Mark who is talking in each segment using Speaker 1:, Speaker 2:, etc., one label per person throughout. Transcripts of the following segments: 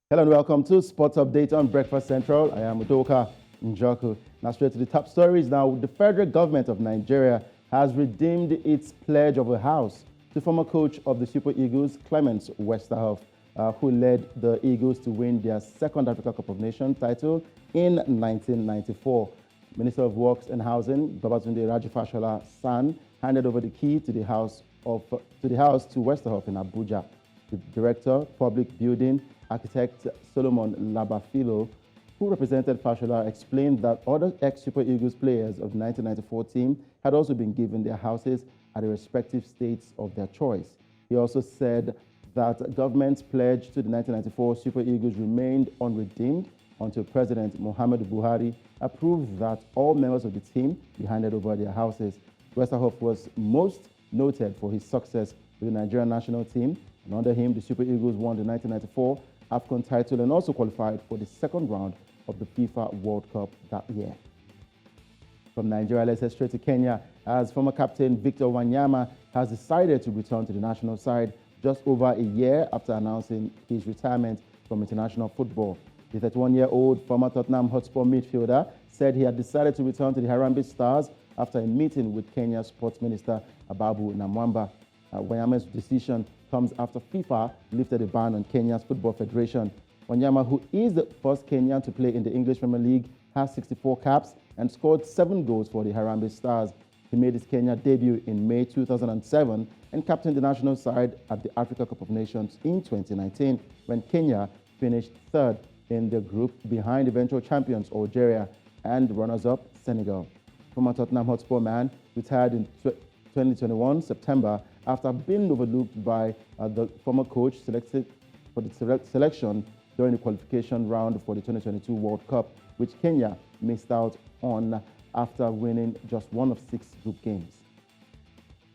Speaker 1: Hello and welcome to Sports Update on Breakfast Central. I am Udoka Njoku. Now straight to the top stories. Now, the federal government of Nigeria has redeemed its pledge of a house to former coach of the Super Eagles, Clement Westerhof, who led the Eagles to win their second Africa Cup of Nations title in 1994. Minister of Works and Housing, Babatunde Rajafashola's son, handed over the key to the house to Westerhof in Abuja. The director, public building, architect Solomon Labafilo, who represented Fashola, explained that other ex-Super Eagles players of the 1994 team had also been given their houses at the respective states of their choice. He also said that government's pledge to the 1994 Super Eagles remained unredeemed until President Muhammadu Buhari approved that all members of the team be handed over their houses. Westerhof was most noted for his success with the Nigerian national team, and under him, the Super Eagles won the 1994 AFCON title and also qualified for the second round of the FIFA World Cup that year. From Nigeria, let's head straight to Kenya, as former captain Victor Wanyama has decided to return to the national side just over a year after announcing his retirement from international football. The 31-year-old former Tottenham Hotspur midfielder said he had decided to return to the Harambee Stars after a meeting with Kenya's sports minister Ababu Namwamba. Wanyama's decision comes after FIFA lifted a ban on Kenya's Football Federation. Wanyama, who is the first Kenyan to play in the English Premier League, has 64 caps and scored 7 goals for the Harambee Stars. He made his Kenya debut in May 2007 and captained the national side at the Africa Cup of Nations in 2019, when Kenya finished third in the group behind eventual champions Algeria and runners-up Senegal. Former Tottenham Hotspur man retired in 2021 September after being overlooked by the former coach selected for the selection during the qualification round for the 2022 World Cup, which Kenya missed out on after winning just one of 6 group games.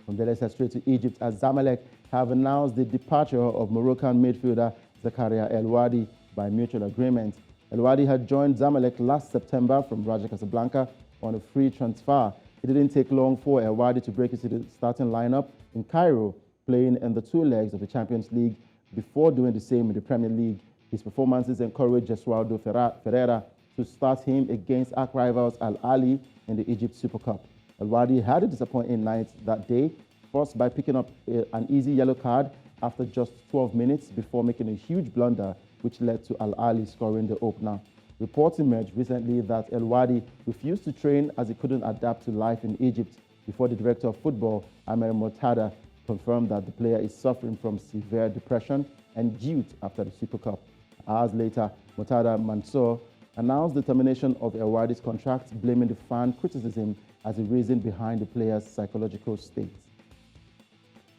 Speaker 1: From there, let's head straight to Egypt, as Zamalek have announced the departure of Moroccan midfielder Zakaria El Wadi by mutual agreement. El Wadi had joined Zamalek last September from Raja Casablanca on a free transfer. It didn't take long for El Wadi to break into the starting lineup in Cairo, playing in the 2 legs of the Champions League before doing the same in the Premier League. His performances encouraged Jesualdo Ferreira to start him against arch rivals Al Ahly in the Egypt Super Cup. El Wadi had a disappointing night that day, first by picking up an easy yellow card after just 12 minutes before making a huge blunder, which led to Al Ahly scoring the opener. Reports emerged recently that El Wadi refused to train as he couldn't adapt to life in Egypt, before the director of football, Amer Mortada, confirmed that the player is suffering from severe depression and guilt after the Super Cup. Hours later, Mortada Mansour announced the termination of El Wadi's contract, blaming the fan criticism as a reason behind the player's psychological state.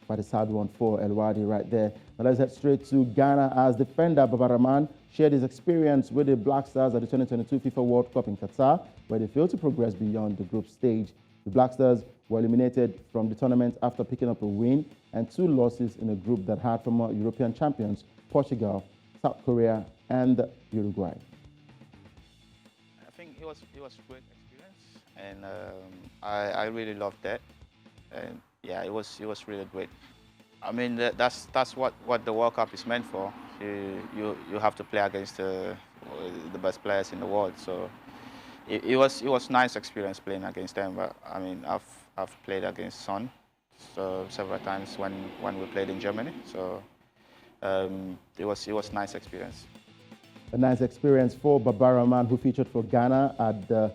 Speaker 1: Quite a sad one for El Wadi right there. Now let's head straight to Ghana, as defender Baba Rahman shared his experience with the Black Stars at the 2022 FIFA World Cup in Qatar, where they failed to progress beyond the group stage. The Black Stars were eliminated from the tournament after picking up a win and 2 losses in a group that had former European champions Portugal, South Korea, and Uruguay.
Speaker 2: I think it was a great experience, and I really loved that. And yeah, it was really great. I mean, that's what the World Cup is meant for. You have to play against the best players in the world. So it was nice experience playing against them. But I mean, I've played against Son several times when we played in Germany. So it was nice experience.
Speaker 1: A nice experience for Baba Rahman, who featured for Ghana at the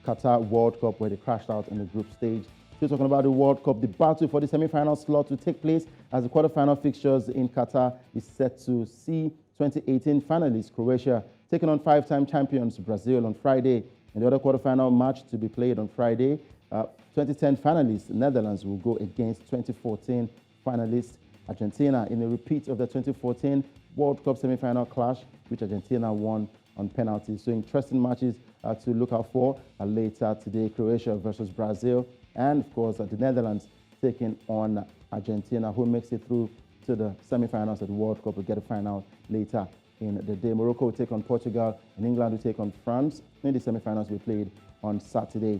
Speaker 1: Qatar World Cup, where they crashed out in the group stage. Still talking about the World Cup, the battle for the semi-final slot will take place as the quarter-final fixtures in Qatar is set to see 2018 finalists Croatia taking on 5-time champions Brazil on Friday. In the other quarter-final match to be played on Friday, 2010 finalists Netherlands will go against 2014 finalists Argentina in a repeat of the 2014 World Cup semi-final clash, which Argentina won on penalties. So interesting matches to look out for later today: Croatia versus Brazil, and of course the Netherlands taking on Argentina, who makes it through to the semi-finals of the World Cup. Will get a final later in the day. Morocco will take on Portugal, and England will take on France. In the semi-finals will be played on Saturday.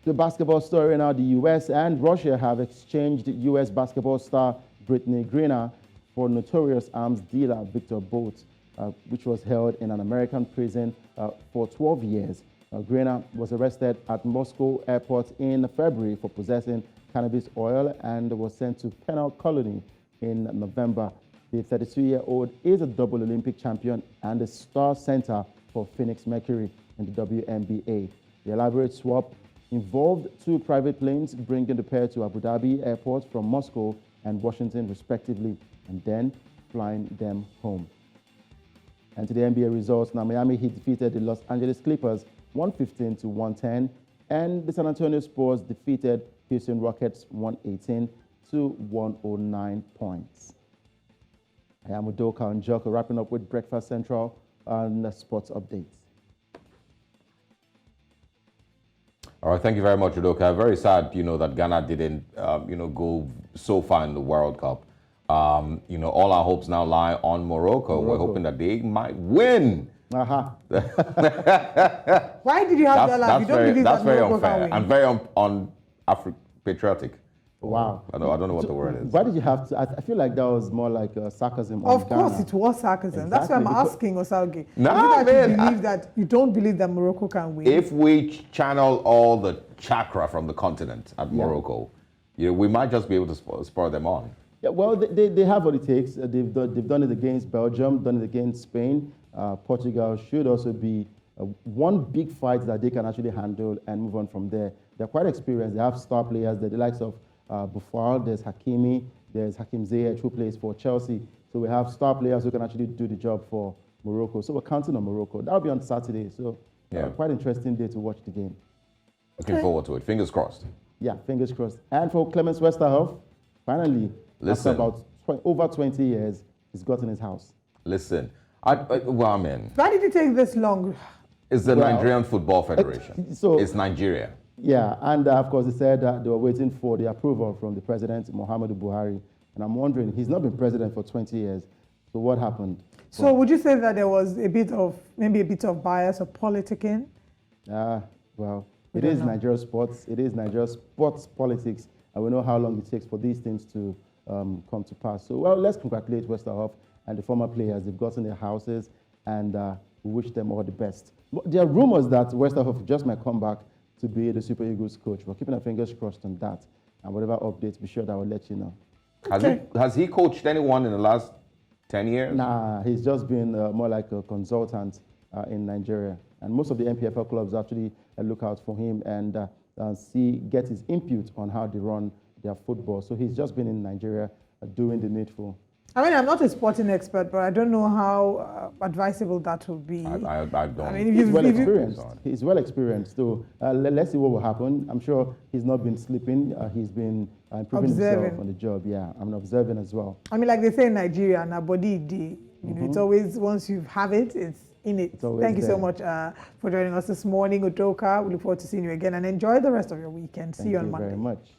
Speaker 1: The basketball story now: the U.S. and Russia have exchanged U.S. basketball star Brittany Griner for notorious arms dealer Victor Bout. which was held in an American prison for 12 years. Grena was arrested at Moscow airport in February for possessing cannabis oil and was sent to penal colony in November. The 32-year-old is a double Olympic champion and a star center for Phoenix Mercury in the WNBA. The elaborate swap involved 2 private planes bringing the pair to Abu Dhabi airport from Moscow and Washington respectively, and then flying them home. And to the NBA results, now Miami Heat defeated the Los Angeles Clippers 115 to 110, and the San Antonio Spurs defeated Houston Rockets 118 to 109 points. I am Udoka Njoko, wrapping up with Breakfast Central and sports updates.
Speaker 3: All right, thank you very much, Udoka. Very sad, that Ghana didn't, go so far in the World Cup. All our hopes now lie on Morocco. We're hoping that they might win.
Speaker 1: Uh-huh.
Speaker 4: Why did you have that laugh? You don't believe
Speaker 3: that's
Speaker 4: that
Speaker 3: very
Speaker 4: Morocco
Speaker 3: unfair
Speaker 4: can win?
Speaker 3: and very patriotic.
Speaker 1: Wow.
Speaker 3: I don't know what the word is.
Speaker 1: Why did you have to? I feel like that was more like sarcasm.
Speaker 4: Of course, it was sarcasm. That's why I'm asking Osaugi.
Speaker 3: Nah,
Speaker 4: You don't believe that Morocco can win?
Speaker 3: If we channel all the chakra from the continent at Morocco, we might just be able to spur them on.
Speaker 1: Yeah, well, they have what it takes. They've done it against Belgium, done it against Spain. Portugal should also be one big fight that they can actually handle and move on from there. They're quite experienced. They have star players, the likes of Buffal, there's Hakimi, there's Hakim Ziyech, who plays for Chelsea. So we have star players who can actually do the job for Morocco. So we're counting on Morocco. That'll be on Saturday. So quite interesting day to watch the game.
Speaker 3: Looking forward to it. Fingers crossed.
Speaker 1: Yeah, fingers crossed. And for Clemens Westerhof, finally, after about over 20 years, he's gotten his house.
Speaker 3: Listen,
Speaker 4: Why did it take this long?
Speaker 3: It's the Nigerian Football Federation. It's Nigeria.
Speaker 1: Yeah, and of course, they said that they were waiting for the approval from the president, Muhammadu Buhari. And I'm wondering, he's not been president for 20 years. So what happened?
Speaker 4: So would you say that there was maybe a bit of bias or politicking?
Speaker 1: Well, it is Nigeria sports. It is Nigeria sports politics. And we know how long it takes for these things to come to pass. So, well, let's congratulate Westerhof and the former players. They've gotten their houses, and we wish them all the best. There are rumors that Westerhof just might come back to be the Super Eagles coach. We're keeping our fingers crossed on that. And whatever updates, be sure that I will let you know.
Speaker 3: Has he coached anyone in the last 10 years?
Speaker 1: Nah, he's just been more like a consultant in Nigeria. And most of the MPFL clubs actually look out for him and get his input on how they run their football. So he's just been in Nigeria doing the needful.
Speaker 4: I mean, I'm not a sporting expert, but I don't know how advisable that would be.
Speaker 3: I don't.
Speaker 4: I mean,
Speaker 1: He's well experienced. He's well experienced. So let's see what will happen. I'm sure he's not been sleeping. He's been improving himself on the job. Yeah, I'm observing as well.
Speaker 4: I mean, like they say in Nigeria, nobody day. It's always, once you have it, it's in it. Thank you so much for joining us this morning, Udoka. We look forward to seeing you again and enjoy the rest of your weekend. See you on Monday.
Speaker 1: Thank you very much.